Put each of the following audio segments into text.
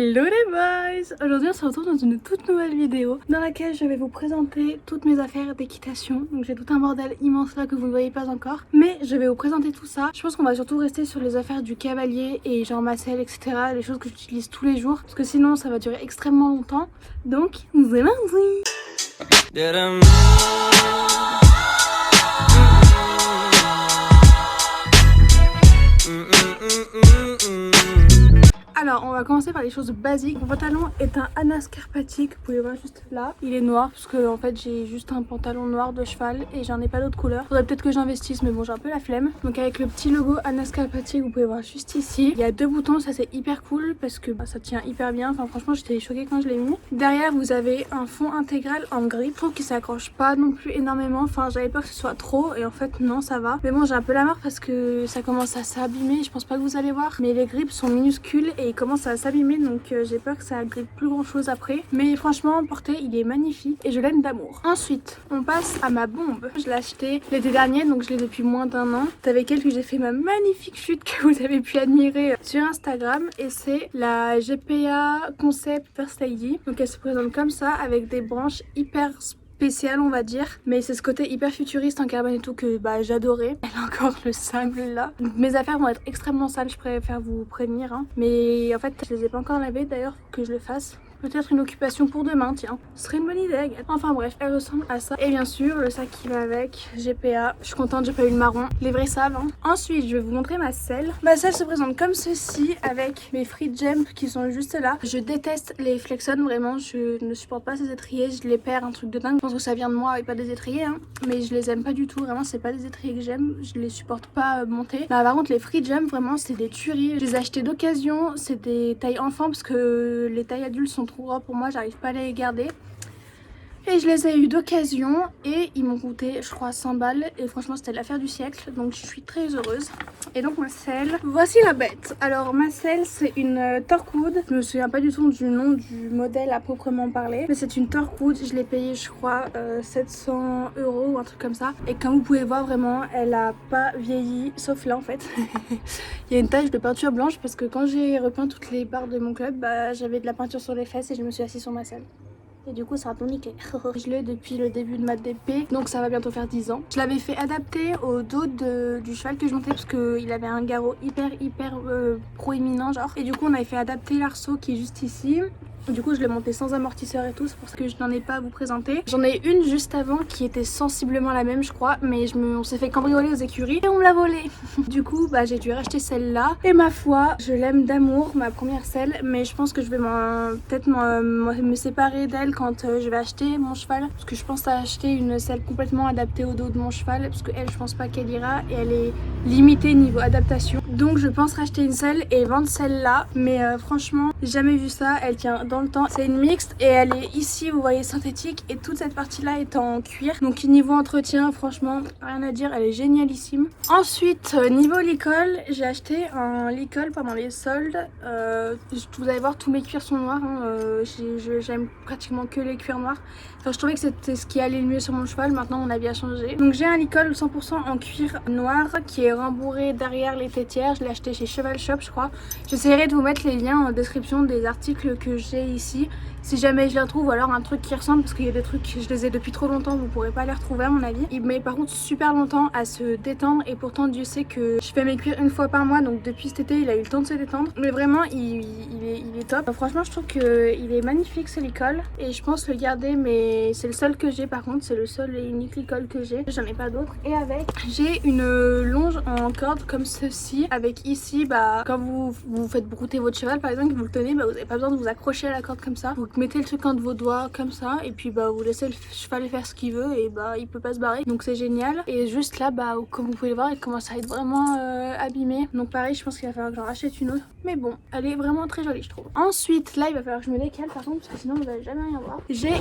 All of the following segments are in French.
Hello les boys! Aujourd'hui on se retrouve dans une toute nouvelle vidéo dans laquelle je vais vous présenter toutes mes affaires d'équitation. Donc j'ai tout un bordel immense là que vous ne voyez pas encore, mais je vais vous présenter tout ça. Je pense qu'on va surtout rester sur les affaires du cavalier et genre ma selle, etc. Les choses que j'utilise tous les jours parce que sinon ça va durer extrêmement longtemps. Donc c'est lundi! Alors on va commencer par les choses basiques. Mon pantalon est un Anas Carpathie, vous pouvez voir juste là. Il est noir parce que en fait j'ai juste un pantalon noir de cheval et j'en ai pas d'autres couleurs. Faudrait peut-être que j'investisse mais bon j'ai un peu la flemme. Donc avec le petit logo Anas Carpathie, vous pouvez voir juste ici. Il y a deux boutons, ça c'est hyper cool parce que ça tient hyper bien. Enfin franchement j'étais choquée quand je l'ai mis. Derrière vous avez un fond intégral en gris. Je trouve qu'il s'accroche pas non plus énormément. Enfin j'avais peur que ce soit trop et en fait non ça va. Mais bon j'ai un peu la marre parce que ça commence à s'abîmer. Je pense pas que vous allez voir. Mais les grippes sont minuscules et commence à s'abîmer donc j'ai peur que ça grippe plus grand chose après, mais franchement porté il est magnifique et je l'aime d'amour. Ensuite on passe à ma bombe. Je l'ai acheté l'été dernier donc je l'ai depuis moins d'un an. C'est avec elle que j'ai fait ma magnifique chute que vous avez pu admirer sur Instagram et c'est la GPA Concept First Lady. Donc elle se présente comme ça avec des branches hyper spécial on va dire, mais c'est ce côté hyper futuriste en carbone et tout que bah j'adorais. Elle a encore le sable là. Donc, mes affaires vont être extrêmement sales, je préfère vous prévenir hein. Mais en fait je les ai pas encore lavées, d'ailleurs faut que je le fasse. Peut-être une occupation pour demain, tiens. Ce serait une bonne idée. Enfin bref, elle ressemble à ça. Et bien sûr, le sac qui va avec, GPA. Je suis contente, j'ai pas eu le marron. Les vrais savent. Hein. Ensuite, je vais vous montrer ma selle. Ma selle se présente comme ceci, avec mes free jump qui sont juste là. Je déteste les Flexon, vraiment. Je ne supporte pas ces étriers. Je les perds, un truc de dingue. Je pense que ça vient de moi et pas des étriers. Hein. Mais je les aime pas du tout. Vraiment, c'est pas des étriers que j'aime. Je les supporte pas monter. Bah, par contre, les free jump, vraiment, c'est des tueries. Je les ai achetés d'occasion. C'est des tailles enfants parce que les tailles adultes sont trop gros pour moi, j'arrive pas à les garder et je les ai eu d'occasion et ils m'ont coûté je crois 100 balles et franchement c'était l'affaire du siècle donc je suis très heureuse. Et donc ma selle, voici la bête. Alors ma selle c'est une Torkwood, je me souviens pas du tout du nom du modèle à proprement parler, mais c'est une Torkwood, je l'ai payée je crois 700 € ou un truc comme ça et comme vous pouvez voir vraiment elle a pas vieilli sauf là en fait. Il y a une tache de peinture blanche parce que quand j'ai repeint toutes les barres de mon club bah, j'avais de la peinture sur les fesses et je me suis assise sur ma selle. Et du coup ça a tout niqué. Je l'ai depuis le début de ma DP, donc ça va bientôt faire 10 ans. Je l'avais fait adapter au dos du cheval que je montais parce qu'il avait un garrot hyper proéminent genre. Et du coup on avait fait adapter l'arceau qui est juste ici. Du coup je l'ai monté sans amortisseur et tout, c'est pour ça que je n'en ai pas à vous présenter. J'en ai une juste avant qui était sensiblement la même je crois, mais on s'est fait cambrioler aux écuries et on me l'a volée. Du coup bah j'ai dû racheter celle-là et ma foi je l'aime d'amour, ma première selle, mais je pense que je vais peut-être me séparer d'elle quand je vais acheter mon cheval, parce que je pense à acheter une selle complètement adaptée au dos de mon cheval, parce que elle je pense pas qu'elle ira et elle est limitée niveau adaptation. Donc je pense racheter une selle et vendre celle-là, mais franchement j'ai jamais vu ça, elle tient dans le temps. C'est une mixte et elle est ici vous voyez synthétique et toute cette partie là est en cuir, donc niveau entretien franchement rien à dire, elle est génialissime. Ensuite niveau licol, j'ai acheté un licol pendant les soldes. Vous allez voir tous mes cuirs sont noirs hein. J'aime pratiquement que les cuirs noirs. Enfin, je trouvais que c'était ce qui allait le mieux sur mon cheval. Maintenant mon avis a changé, donc j'ai un licol 100% en cuir noir qui est rembourré derrière les tétières. Je l'ai acheté chez Cheval Shop je crois. J'essaierai de vous mettre les liens en description des articles que j'ai ici si jamais je les retrouve, ou alors un truc qui ressemble, parce qu'il y a des trucs je les ai depuis trop longtemps, vous pourrez pas les retrouver à mon avis. Il met par contre super longtemps à se détendre et pourtant Dieu sait que je fais mes cuirs une fois par mois, donc depuis cet été il a eu le temps de se détendre, mais vraiment il est top. Franchement je trouve que il est magnifique ce licol et je pense le garder, mais c'est le seul que j'ai par contre, c'est le seul et unique licol que j'ai, j'en ai pas d'autres. Et avec j'ai une longe en corde comme ceci, avec ici bah quand vous faites brouter votre cheval par exemple, vous le tenez, bah vous avez pas besoin de vous accrocher à la corde comme ça, vous mettez le truc entre vos doigts comme ça et puis bah vous laissez le cheval faire ce qu'il veut et bah il peut pas se barrer, donc c'est génial. Et juste là bah comme vous pouvez le voir il commence à être vraiment abîmé, donc pareil je pense qu'il va falloir que j'en rachète une autre, mais bon elle est vraiment très jolie je trouve. Ensuite là il va falloir que je me décale par contre parce que sinon vous allez jamais rien voir. J'ai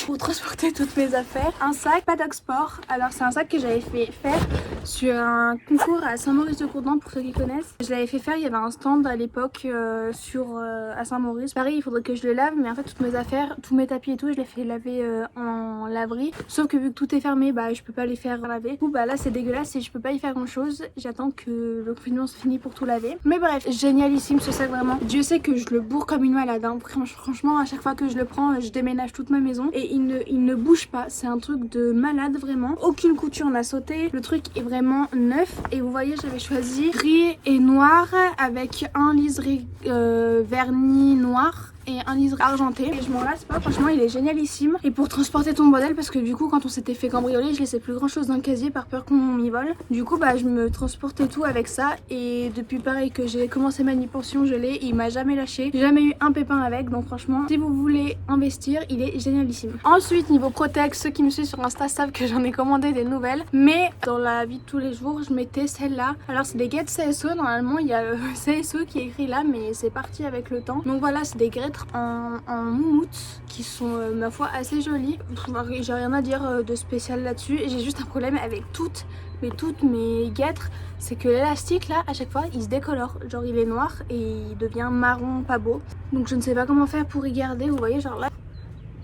pour transporter toutes mes affaires un sac Paddock Sport. Alors c'est un sac que j'avais fait faire sur un concours à Saint-Maurice-de-Courdan pour ceux qui connaissent. Je l'avais fait faire, il y avait un stand à l'époque à Saint-Maurice. Pareil faudrait que je le lave, mais en fait toutes mes affaires, tous mes tapis et tout, je les fais laver en laverie. Sauf que vu que tout est fermé, bah je peux pas les faire laver. Du coup bah là c'est dégueulasse et je peux pas y faire grand chose. J'attends que le confinement se finisse pour tout laver. Mais bref, génialissime ce sac vraiment. Dieu sait que je le bourre comme une malade, hein. Franchement à chaque fois que je le prends, je déménage toute ma maison et il ne bouge pas. C'est un truc de malade vraiment. Aucune couture n'a sauté. Le truc est vraiment neuf et vous voyez j'avais choisi gris et noir avec un liseré vernis noir et un liseré argenté et je m'en lasse pas, franchement il est génialissime. Et pour transporter ton modèle, parce que du coup quand on s'était fait cambrioler je laissais plus grand chose dans le casier par peur qu'on m'y vole, du coup bah je me transportais tout avec ça et depuis pareil que j'ai commencé ma pension je l'ai, il m'a jamais lâché, j'ai jamais eu un pépin avec, donc franchement si vous voulez investir il est génialissime. Ensuite niveau Protex, ceux qui me suivent sur Insta savent que j'en ai commandé des nouvelles, mais dans la vie de tous les jours je mettais celle-là. Alors c'est des guêtres CSO, normalement il y a CSO qui est écrit là mais c'est parti avec le temps. Donc voilà, c'est des guêtres en moumoute qui sont ma foi assez jolies. J'ai rien à dire de spécial là-dessus. J'ai juste un problème avec toutes mes guêtres, c'est que l'élastique là à chaque fois il se décolore, genre il est noir et il devient marron pas beau. Donc je ne sais pas comment faire pour y garder, vous voyez genre là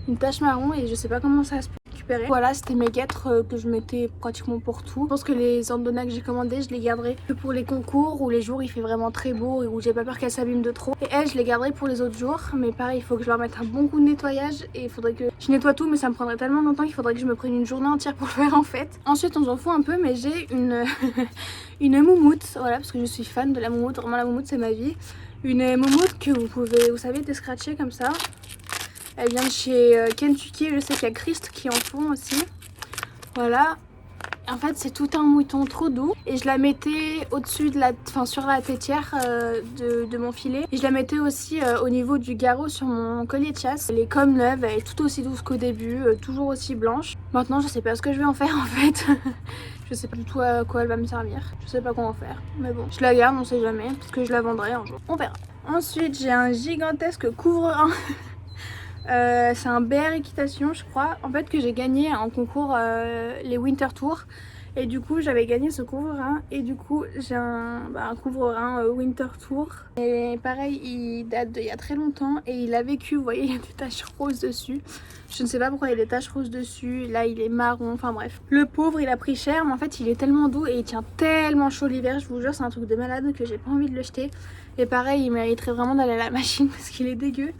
une tache marron et je sais pas comment ça se récupérer. Voilà, c'était mes guêtres que je mettais pratiquement pour tout. Je pense que les Andonna que j'ai commandées, je les garderai que pour les concours ou les jours où il fait vraiment très beau et où j'ai pas peur qu'elles s'abîment de trop. Et elles, je les garderai pour les autres jours. Mais pareil, il faut que je leur mette un bon coup de nettoyage et il faudrait que je nettoie tout, mais ça me prendrait tellement longtemps qu'il faudrait que je me prenne une journée entière pour le faire en fait. Ensuite, on s'en fout un peu, mais j'ai une une moumoute, voilà, parce que je suis fan de la moumoute. Vraiment, la moumoute, c'est ma vie. Une moumoute que vous pouvez, vous savez, déscratcher comme ça. Elle vient de chez Kentucky, je sais qu'il y a Christ qui en font aussi. Voilà. En fait c'est tout un mouton trop doux et je la mettais au-dessus de sur la tétière de mon filet. Et je la mettais aussi au niveau du garrot sur mon collier de chasse. Elle est comme neuve, elle est tout aussi douce qu'au début, toujours aussi blanche. Maintenant je sais pas ce que je vais en faire en fait. Je sais pas du tout à quoi elle va me servir. Je sais pas quoi en faire. Mais bon, je la garde, on sait jamais. Parce que je la vendrai un jour. On verra. Ensuite j'ai un gigantesque couvre-rein. C'est un BR équitation je crois en fait que j'ai gagné en concours les Winter Tours et du coup j'avais gagné ce couvre-rein et du coup j'ai un couvre-rein Winter Tour et pareil il date d'il y a très longtemps et il a vécu, vous voyez il y a des taches roses dessus, je ne sais pas pourquoi il y a des taches roses dessus, là il est marron, enfin bref le pauvre il a pris cher mais en fait il est tellement doux et il tient tellement chaud l'hiver, je vous jure c'est un truc de malade que j'ai pas envie de le jeter. Et pareil il mériterait vraiment d'aller à la machine parce qu'il est dégueu.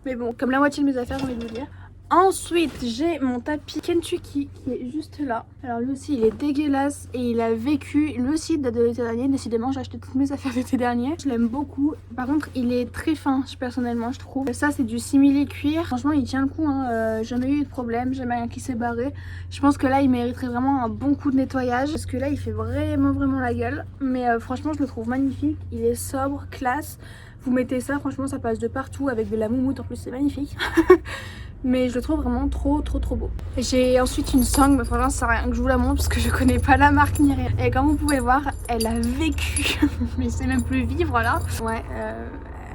Mais bon, comme la moitié de mes affaires, j'ai envie de vous dire. Ensuite, j'ai mon tapis Kentucky qui est juste là. Alors lui aussi, il est dégueulasse et il a vécu. Lui aussi, il date de l'été dernier. Décidément, j'ai acheté toutes mes affaires l'été dernier. Je l'aime beaucoup. Par contre, il est très fin, personnellement, je trouve. Ça, c'est du simili cuir. Franchement, il tient le coup. Hein. Jamais eu de problème, jamais rien qui s'est barré. Je pense que là, il mériterait vraiment un bon coup de nettoyage. Parce que là, il fait vraiment la gueule. Mais franchement, je le trouve magnifique. Il est sobre, classe. Vous mettez ça, franchement ça passe de partout avec de la moumoute en plus, c'est magnifique. Mais je le trouve vraiment trop beau. J'ai ensuite une sangle, mais franchement ça sert à rien que je vous la montre parce que je connais pas la marque ni rien. Et comme vous pouvez voir, elle a vécu, mais c'est même plus vivre là. Ouais,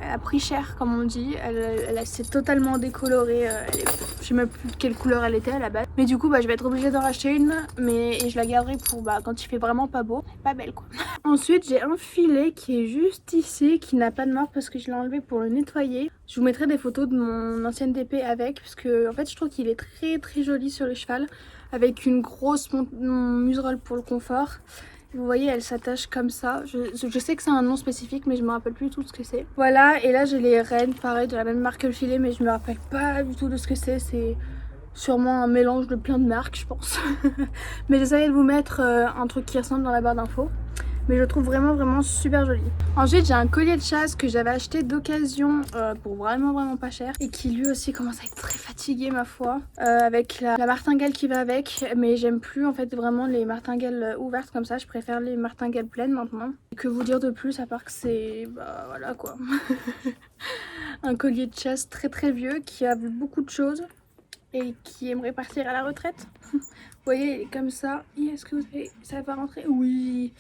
elle a pris cher comme on dit, elle s'est totalement décolorée, je sais même plus de quelle couleur elle était à la base. Mais du coup bah, je vais être obligée d'en racheter une, et je la garderai pour quand il fait vraiment pas beau, pas belle quoi. Ensuite j'ai un filet qui est juste ici, qui n'a pas de marque parce que je l'ai enlevé pour le nettoyer. Je vous mettrai des photos de mon ancienne épée avec, parce que en fait je trouve qu'il est très joli sur le cheval, avec une grosse muserolle pour le confort. Vous voyez, elle s'attache comme ça. Je sais que c'est un nom spécifique, mais je me rappelle plus du tout de ce que c'est. Voilà, et là j'ai les rennes, pareil, de la même marque que le filet, mais je me rappelle pas du tout de ce que c'est. C'est sûrement un mélange de plein de marques, je pense. Mais j'essayais de vous mettre un truc qui ressemble dans la barre d'infos. Mais je le trouve vraiment super joli. Ensuite j'ai un collier de chasse que j'avais acheté d'occasion pour vraiment pas cher, et qui lui aussi commence à être très fatigué ma foi, avec la martingale qui va avec. Mais j'aime plus en fait vraiment les martingales ouvertes comme ça, je préfère les martingales pleines maintenant. Et que vous dire de plus à part que c'est voilà quoi. Un collier de chasse très vieux qui a vu beaucoup de choses et qui aimerait partir à la retraite. Vous voyez, il est comme ça. Est-ce que ça va rentrer? Oui.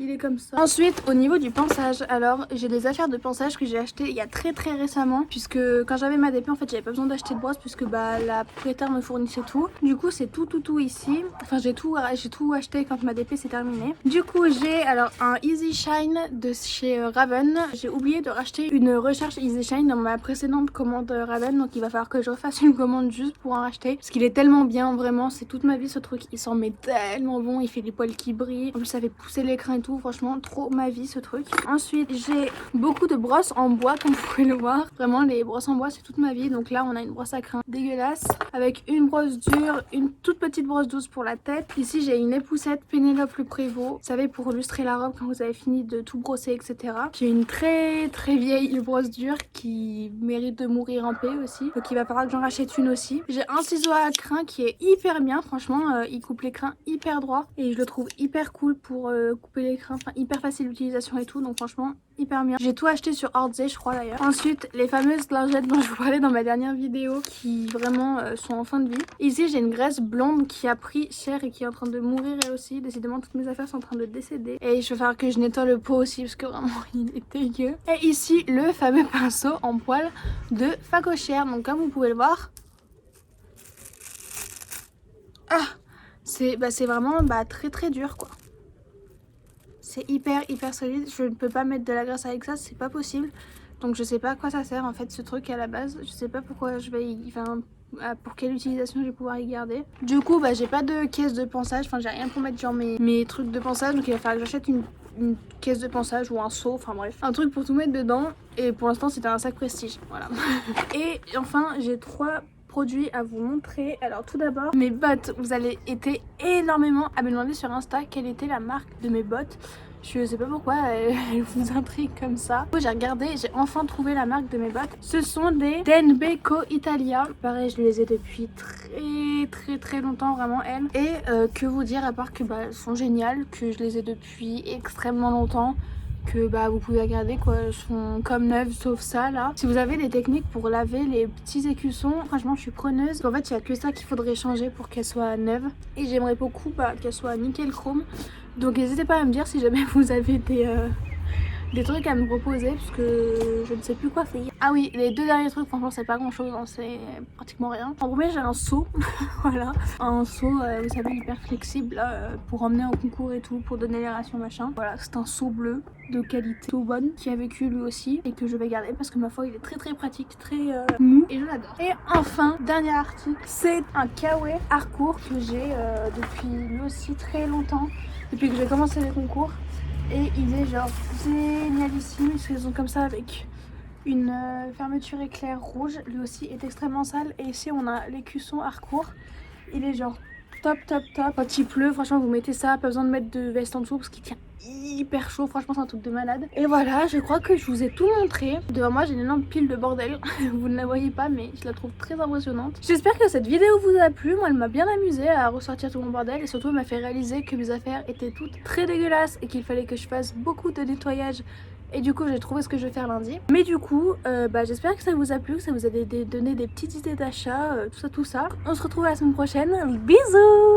Il est comme ça. Ensuite, au niveau du pinçage, alors j'ai des affaires de pinçage que j'ai acheté il y a très récemment, puisque quand j'avais ma DP en fait j'avais pas besoin d'acheter de brosse puisque bah la propriétaire me fournissait tout. Du coup c'est tout ici. Enfin j'ai tout acheté quand ma DP s'est terminée. Du coup j'ai alors un Easy Shine de chez Raven. J'ai oublié de racheter une recharge Easy Shine dans ma précédente commande Raven, donc il va falloir que je refasse une commande juste pour en racheter parce qu'il est tellement bien, vraiment c'est toute ma vie ce truc. Il s'en met tellement bon, il fait des poils qui brillent, en plus ça fait pousser l'écran et tout. Franchement trop ma vie ce truc. Ensuite j'ai beaucoup de brosses en bois comme vous pouvez le voir. Vraiment les brosses en bois c'est toute ma vie. Donc là on a une brosse à crin dégueulasse avec une brosse dure, une toute petite brosse douce pour la tête. Ici j'ai une époussette Pénélope le Prévost, vous savez, pour lustrer la robe quand vous avez fini de tout brosser etc. J'ai une très vieille brosse dure qui mérite de mourir en paix aussi, donc il va falloir que j'en rachète une aussi. J'ai un ciseau à crin qui est hyper bien, franchement il coupe les crins hyper droit et je le trouve hyper cool pour couper les crins, enfin hyper facile d'utilisation et tout, donc franchement hyper bien. J'ai tout acheté sur Ordzay je crois d'ailleurs. Ensuite les fameuses lingettes dont je vous parlais dans ma dernière vidéo qui vraiment sont en fin de vie. Ici j'ai une graisse blonde qui a pris cher et qui est en train de mourir elle aussi. Décidément toutes mes affaires sont en train de décéder et je vais falloir que je nettoie le pot aussi parce que vraiment il est dégueu. Et ici le fameux pinceau en poil de Facochère, donc comme vous pouvez le voir, c'est vraiment très dur quoi. C'est hyper solide, je ne peux pas mettre de la graisse avec ça, c'est pas possible. Donc je sais pas à quoi ça sert en fait ce truc à la base, je sais pas pourquoi je vais pour quelle utilisation je vais pouvoir y garder. Du coup j'ai pas de caisse de ponçage, enfin j'ai rien pour mettre genre mes trucs de ponçage, donc il va falloir que j'achète une caisse de ponçage ou un seau, enfin bref, un truc pour tout mettre dedans. Et pour l'instant c'était un sac prestige, voilà. Et enfin j'ai 3 produits à vous montrer. Alors tout d'abord mes bottes, vous allez été énormément à me demander sur Insta quelle était la marque de mes bottes. Je sais pas pourquoi elle vous intrigue comme ça. J'ai regardé, j'ai enfin trouvé la marque de mes bottes. Ce sont des Denbeko Italia. Pareil, je les ai depuis très longtemps, vraiment elles. Et que vous dire à part que elles sont géniales, que je les ai depuis extrêmement longtemps, que vous pouvez regarder quoi, elles sont comme neuves sauf ça là. Si vous avez des techniques pour laver les petits écussons, franchement je suis preneuse. En fait il n'y a que ça qu'il faudrait changer pour qu'elles soient neuves. Et j'aimerais beaucoup qu'elles soient nickel chrome. Donc n'hésitez pas à me dire si jamais vous avez des trucs à me proposer parce que je ne sais plus quoi faire. Ah oui, les 2 derniers trucs franchement c'est pas grand chose, hein, c'est pratiquement rien. En premier j'ai un seau, voilà, un seau vous savez hyper flexible là, pour emmener en concours et tout, pour donner les rations machin. Voilà, c'est un seau bleu de qualité tout bonne qui a vécu lui aussi et que je vais garder parce que ma foi il est très pratique, très mou et je l'adore. Et enfin dernier article, c'est un Kawaii Harcourt que j'ai depuis lui aussi très longtemps, depuis que j'ai commencé les concours. Et il est genre génialissime, ils sont comme ça avec une fermeture éclair rouge. Lui aussi est extrêmement sale. Et ici on a l'écusson Harcourt. Il est genre top. Quand il pleut, franchement vous mettez ça, pas besoin de mettre de veste en dessous parce qu'il tient hyper chaud. Franchement c'est un truc de malade. Et voilà, je crois que je vous ai tout montré. Devant moi j'ai une énorme pile de bordel. Vous ne la voyez pas mais je la trouve très impressionnante. J'espère que cette vidéo vous a plu. Moi elle m'a bien amusée à ressortir tout mon bordel. Et surtout elle m'a fait réaliser que mes affaires étaient toutes très dégueulasses et qu'il fallait que je fasse beaucoup de nettoyage. Et du coup j'ai trouvé ce que je vais faire lundi. Mais du coup j'espère que ça vous a plu, que ça vous a donné des petites idées d'achat, tout ça. On se retrouve la semaine prochaine. Bisous.